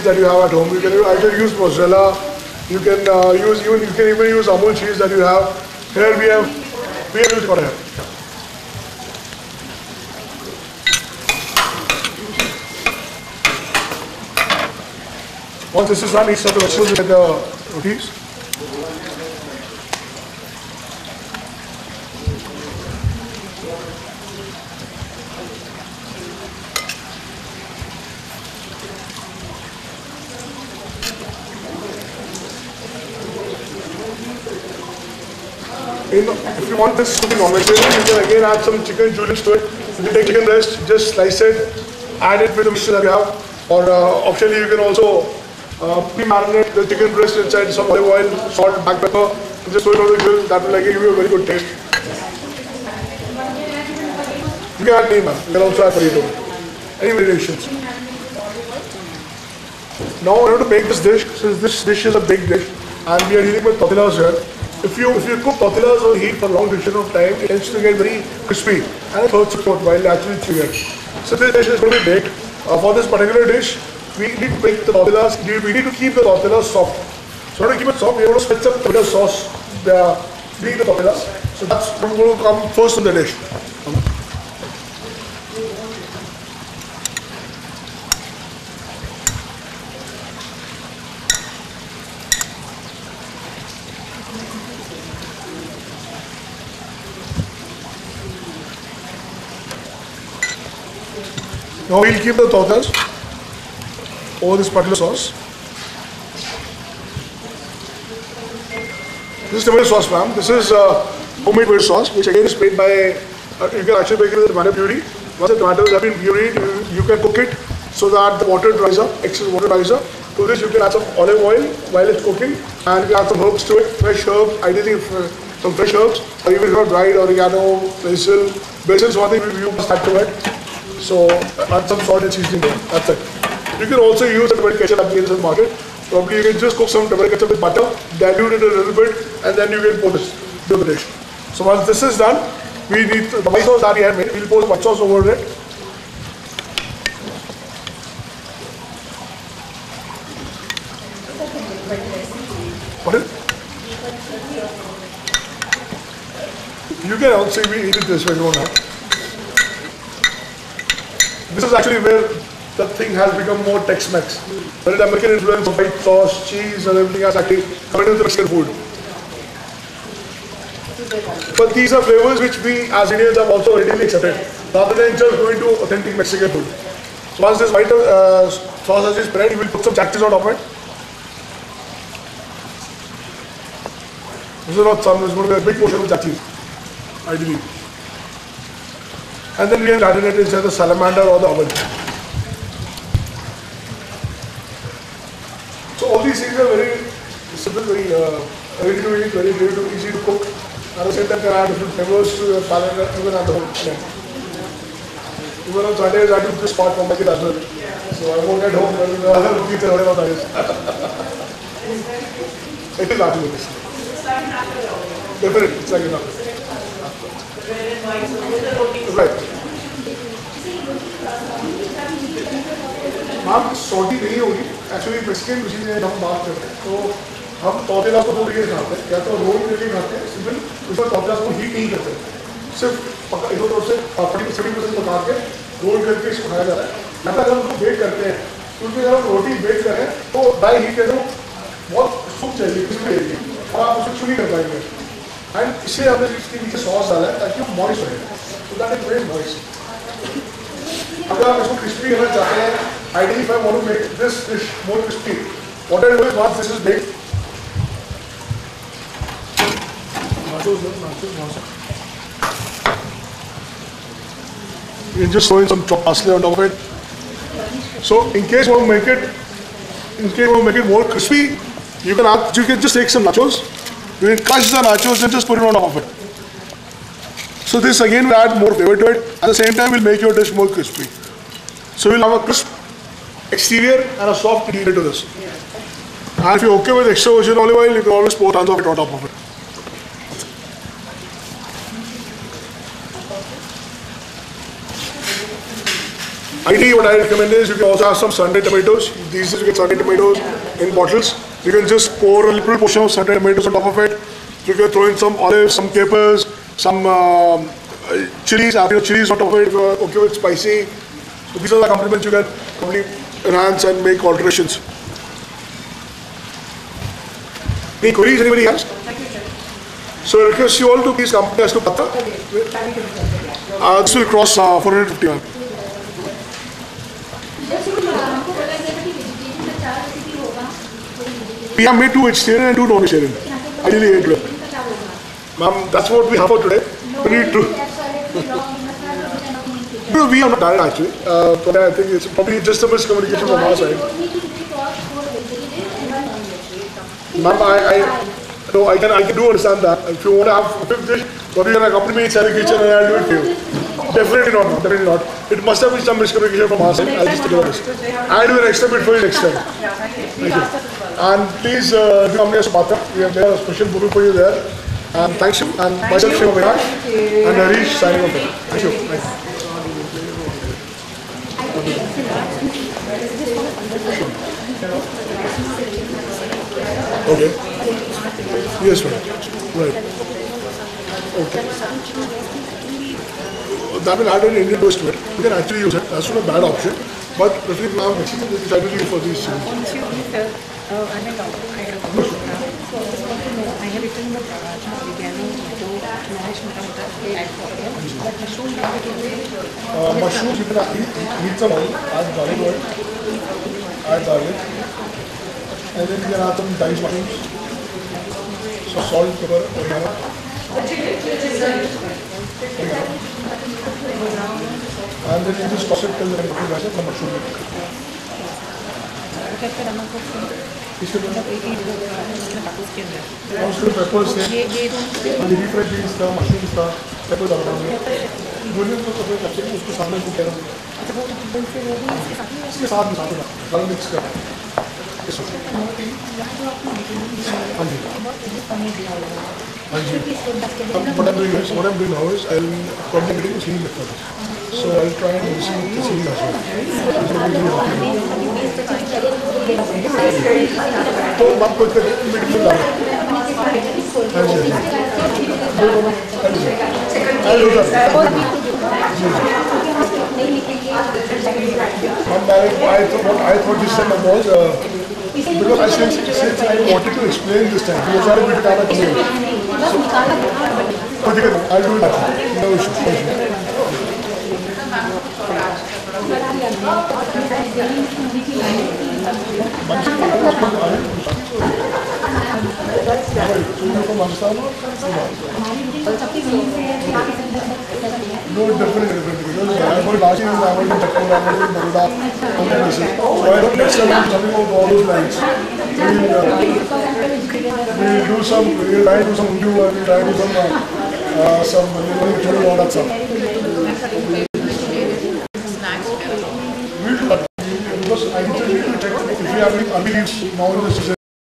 cheese that you have at home. You can either use mozzarella, you can even use Amul cheese that you have. Here we have used butter. Once this is done, each of the vegetables will get the rotis. If you want this to be non-vegetarian, you can again add some chicken julienne to it. You can take chicken breast, just slice it, add it with the mixture that you have, or optionally you can also pre-marinate the chicken breast inside some olive oil, salt, black pepper, and just throw it on the grill. That will give you a very good taste. You can add name, man. You can also add burrito. Any variations. Now in order to make this dish, since this dish is a big dish, and we are dealing with tortillas here, if you cook tortillas on heat for a long duration of time, it tends to get very crispy and it hurts your throat while actually chewing it. So this dish is going to be baked. For this particular dish, we need to make the tortillas, we need to keep the tortillas soft. So to keep it soft, we are going to spritz up tomato sauce beneath the tortillas. So that's what will come first in the dish. Now we'll keep the tortillas over this particular sauce. This is tomato sauce, ma'am. This is homemade tomato sauce, which again is made by, you can actually make it with tomato puree. Once the tomatoes have been pureed, you can cook it so that the water dries up, excess water dries up. To this you can add some olive oil while it's cooking, and you can add some herbs to it, fresh herbs, ideally some fresh herbs, or even dried oregano, basil. Basil is one thing you must add to it. So add some salt and seasoning there. That's it. You can also use the tomato ketchup available in the market. Probably you can just cook some tomato ketchup with butter, dilute it a little bit, and then you can pour this to the dish. So once this is done, we need the white sauce that we have made. We'll pour white sauce over it. What is it? You can also eat it this way if you want. This is actually where the thing has become more Tex-Mex. Where the American influence of white sauce, cheese and everything has actually come into the Mexican food. But these are flavors which we as Indians have also readily accepted, rather than just going to authentic Mexican food. So once this white sauce has been spread, you will put some jack cheese on top of it. This is not some, this is going to be a big portion of jack cheese, ideally. And then we can marinate it inside the salamander or the oven. So all these things are very simple, very ready to eat, very easy to cook. At the same time, can add different flavors to your palate, even at the home. Even on Sundays, I do this part for my kid as well. So I won't get home when the other kids are whatever that is. It is actually this. Definitely, it's like enough. Right. Ma'am salty नहीं होगी actually Mexican cuisine में हम बात करते हैं तो हम tortillas को दो तरीके से खाते हैं या तो रोल करके खाते हैं सिंपल उसमें tortillas को हीट नहीं करते सिर्फ इधर उधर से 40% पका के रोल करके इसको खाया जाता है या अगर हम उसको बेक करते हैं क्योंकि अगर हम रोटी बेक करें तो ड्राई हीट के बहुत सूख जाएगी क्रिस्पी रहेगी और आप उसको छू नहीं कर पाएंगे एंड इसलिए हमने इसके नीचे सॉस डाला है ताकि वो मॉइस्ट रहे so that is very moist. अगर आप इसको crispy करना चाहते हैं, ideally if I want to make this dish more crispy, what I do is once this is baked, you can just throw in some chopped parsley on top of it. So in case you want to make it more crispy, you can just take some nachos, you can crush the nachos and just put it on top of it. So this again will add more flavor to it. At the same time, will make your dish more crispy. So we'll have a crisp exterior and a soft interior to this. And if you're okay with extra virgin olive oil, you can always pour tons of it on top of it. Ideally, what I recommend is you can also have some sun-dried tomatoes. These days you get sun-dried tomatoes in bottles. You can just pour a little portion of sun-dried tomatoes on top of it. You can throw in some olives, some capers, some chilies, chilies on top of it if you're okay with spicy. So these are the complements you can probably enhance and make alterations. Any queries anybody has? So I request you all to please come to Patra. This will cross 451. We have made 2 vegetarian and 2 non-vegetarian. Ideally 8. Ma'am, that's what we have for today. We need to. No, we are not done actually. But I think it's probably just a miscommunication from our side. Ma'am, I can do understand that. If you want to have a 5th dish, probably you can accompany me inside the kitchen and I'll do it for you. Definitely not, ma'am. Definitely not. It must have been some miscommunication from our side. I'll just take this. I'll do an extra bit for you next time. Thank you. And please come near Sumatra. We have there a special buffet for you there. And thanks you. And myself, Shiva Vinash, and Harish signing off. Thank you. Thank you. Okay. Yes, ma'am. Right. Okay. That will add an Indian twist to it. You can actually use it. That's not a bad option. But preferably now Mexican is ideally for these things. I have written the Vigano to manage mushrooms, you can eat some oil, add garlic oil, add garlic, and then you can add some diced mushrooms, so salt, pepper, oregano, and then you just toss it till the mushroom. Peppers, deep fried beans, mushrooms, peppers, onions उसको सामने cook करो इसके साथ में साथ mix करो हाँ जी what I'm doing now is I'll probably getting sealing methods. So I'll try and receive the sealing as well. तो बात करते हैं मीटिंग में लाओ हाँ जी I thought this time was because since I wanted to explain this time because I will be I'll do that. No issue. No, definitely. Because I was last year, I was in Chakra, I was in Baroda, so I don't next time I'm coming over all those lines. We'll do some, we'll try to do some undo, we'll try to do some all that stuff. We'll do that. Because I need to check if we have any leaves now in the season.